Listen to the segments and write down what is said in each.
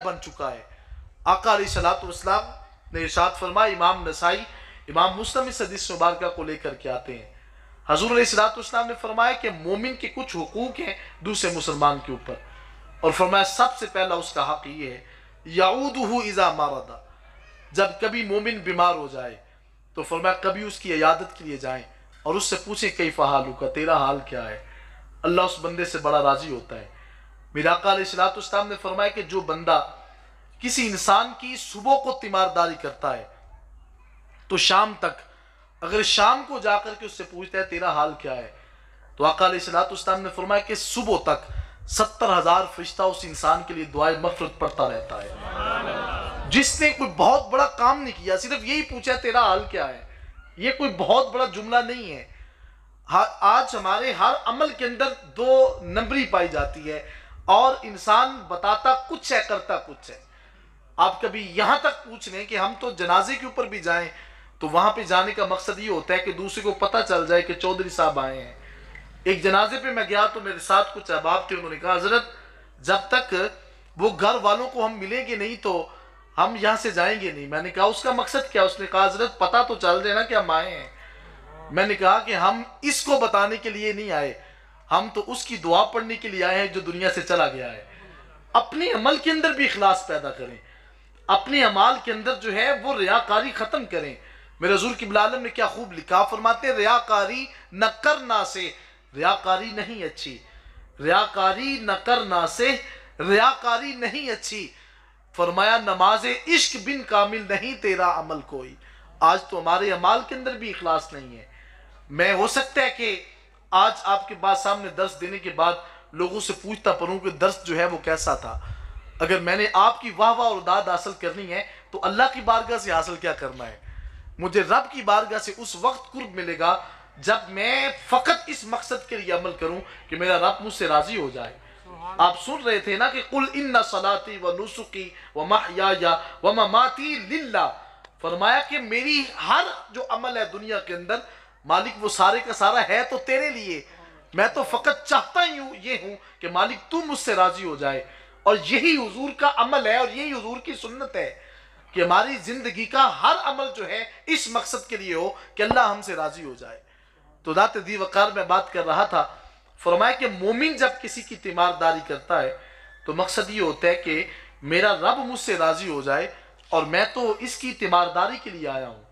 बन चुका है। आका अलैहिस्सलाम ने इरशाद फरमाया, इमाम नसाई इमाम मुस्लिम इस हदीस मुबारका को लेकर के आते हैं। हजूर अलैहिस्सलाम ने फरमाया कि मोमिन के कुछ हुकूक हैं दूसरे मुसलमान के ऊपर, और फरमाया सबसे पहला उसका हक ये है, याऊदुहु इज़ा मरदा, जब कभी मोमिन बीमार हो जाए तो फरमाया कभी उसकी इयादत के लिए जाएं और उससे पूछें कैफ़ा हालुका, तेरा हाल क्या है। अल्लाह उस बंदे से बड़ा राजी होता है। मेरे आका अलैहिस्सलाम ने फरमाया कि जो बंदा किसी इंसान की सुबह को तीमारदारी करता है तो शाम तक, अगर शाम को जाकर के उससे पूछता है तेरा हाल क्या है, तो आका अलैहिस्सलाम ने फरमाया कि सुबह तक 70,000 फरिश्ता उस इंसान के लिए दुआए मग़फ़िरत पढ़ता रहता है। जिसने कोई बहुत बड़ा काम नहीं किया, सिर्फ यही पूछा तेरा हाल क्या है, ये कोई बहुत बड़ा जुमला नहीं है। आज हमारे हर अमल के अंदर 2 नंबरी पाई जाती है और इंसान बताता कुछ है करता कुछ है। आप कभी यहाँ तक पूछ लें कि हम तो जनाजे के ऊपर भी जाएं तो वहाँ पे जाने का मकसद ये होता है कि दूसरे को पता चल जाए कि चौधरी साहब आए हैं। एक जनाजे पे मैं गया तो मेरे साथ कुछ अहबाब थे, उन्होंने कहा हज़रत जब तक वो घर वालों को हम मिलेंगे नहीं तो हम यहाँ से जाएंगे नहीं। मैंने कहा उसका मकसद क्या? उसने कहा हज़रत पता तो चल जाए ना कि हम आए हैं। मैंने कहा कि हम इसको बताने के लिए नहीं आए, हम तो उसकी दुआ पढ़ने के लिए आए हैं जो दुनिया से चला गया है। अपने अमल के अंदर भी इखलास पैदा करें, अपने अमाल के अंदर जो है वो रियाकारी ख़त्म करें। मेरे हुज़ूर क़िबला आलम ने क्या खूब लिखा, फरमाते रियाकारी न करना से रियाकारी नहीं अच्छी, रियाकारी न करना से रियाकारी नहीं अच्छी। फरमाया नमाज़े इश्क बिन कामिल नहीं तेरा अमल कोई। आज तो हमारे अमाल के अंदर भी इखलास नहीं है। मैं हो सकता है कि आज आपके पास सामने दर्स देने के बाद लोगों से पूछता पड़ूं कि दर्स जो है वो कैसा था। अगर मैंने आपकी वाह वाह और दाद हासिल करनी है तो अल्लाह की बारगाह से हासिल क्या करना है? मुझे रब की बारगाह से उस वक्त कुर्ब मिलेगा जब मैं फ़कत इस मकसद के लिए अमल करूं कि मेरा रब मुझसे राज़ी हो जाए। आप सुन रहे थे ना कि कुल इन्ना सलाती व नुसुकी व महयाया व ममाती लिल्लाह। फरमाया कि मेरी हर जो अमल है दुनिया के अंदर मालिक वो सारे का सारा है तो तेरे लिए, मैं तो फ़कत चाहता ही ये हूँ कि मालिक तू मुझसे राज़ी हो जाए। और यही हुजूर का अमल है और यही हुजूर की सुन्नत है कि हमारी ज़िंदगी का हर अमल जो है इस मकसद के लिए हो कि अल्लाह हमसे राज़ी हो जाए। तो ज़ात दी वक़ार में बात कर रहा था, फरमाया कि मोमिन जब किसी की तीमारदारी करता है तो मकसद ये होता है कि मेरा रब मुझसे राज़ी हो जाए और मैं तो इसकी तीमारदारी के लिए आया हूँ।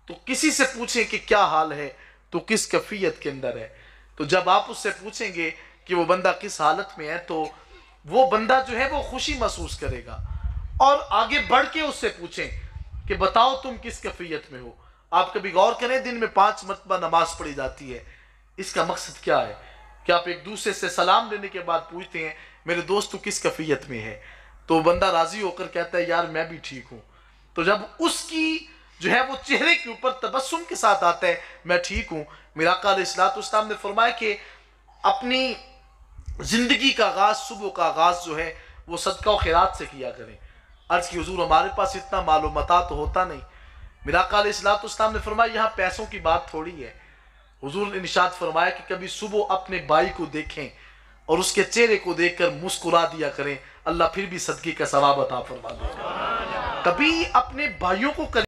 तो किसी से पूछें कि क्या हाल है, तो किस कैफियत के अंदर है, तो जब आप उससे पूछेंगे कि वो बंदा किस हालत में है तो वो बंदा जो है वो खुशी महसूस करेगा। और आगे बढ़ के उससे पूछें कि बताओ तुम किस कैफियत में हो। आप कभी गौर करें, दिन में 5 मरतबा नमाज पढ़ी जाती है, इसका मकसद क्या है? कि आप एक दूसरे से सलाम लेने के बाद पूछते हैं मेरे दोस्त तू किस कैफियत में है, तो बंदा राज़ी होकर कहता है यार मैं भी ठीक हूँ। तो जब उसकी जो है वो चेहरे के ऊपर तबस्सुम के साथ आता है मैं ठीक हूँ, मेरा आका अलैहिस्सलाम ने फरमाया कि अपनी ज़िंदगी का आगाज़, सुबह का आगाज़ जो है वो सदका और खैरात से किया करें। अर्ज़ की हुजूर हमारे पास इतना मालूमाता तो होता नहीं। मेरा आका अलैहिस्सलाम ने फरमाया यहाँ पैसों की बात थोड़ी है। हुजूर ने इरशाद फरमाया कि कभी सुबह अपने भाई को देखें और उसके चेहरे को देखकर मुस्कुरा दिया करें, अल्लाह फिर भी सदके का सवाब अता फरमा देगा। कभी अपने भाइयों को